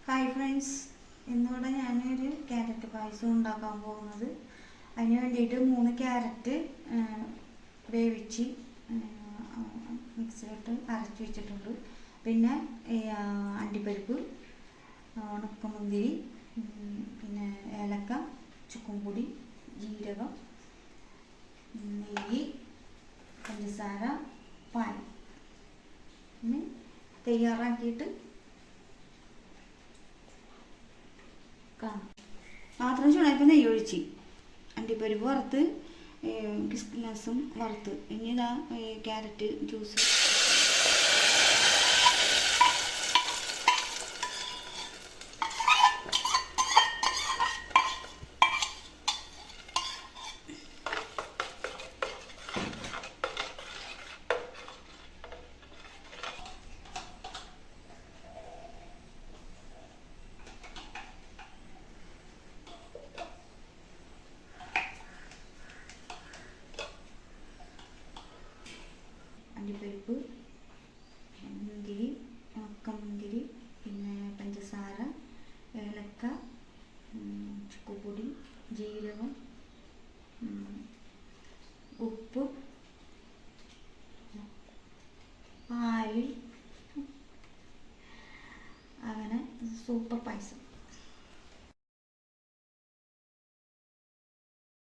Hi friends, ഇന്നിവിടെ ഞാനൊരു carrot പായസം ഉണ്ടാക്കാൻ പോകുന്നത്. അതിന് വേണ്ടിയിട്ട് 3 ക്യാരറ്റ് വേവിച്ച് മിക്സിയിലിട്ട് അരച്ച് വെച്ചിട്ടുണ്ട്. പിന്നെ അണ്ടിപ്പരിപ്പ്, ഉണക്കമുന്തിരി, പിന്നെ ഏലക്ക, ചുക്കുംപൊടി, ജീരകം, നെയ്യ്, പഞ്ചസാര, പാൽ തയ്യാറാക്കിയിട്ട് പാത്രം ചൂടായപ്പോൾ നെയ്യ് ഒഴിച്ച് അണ്ടിപ്പരിപ്പ് വറുത്ത് കിസ്മിസും വറുത്ത് ഇനി ഇതാ ക്യാരറ്റ് ജ്യൂസ് അണ്ടിപ്പരിപ്പ്, മുന്തിരി, ഉണക്കമുന്തിരി, പിന്നെ പഞ്ചസാര, ഏലക്ക, ചുക്കുപൊടി, ജീരകം, ഉപ്പ്,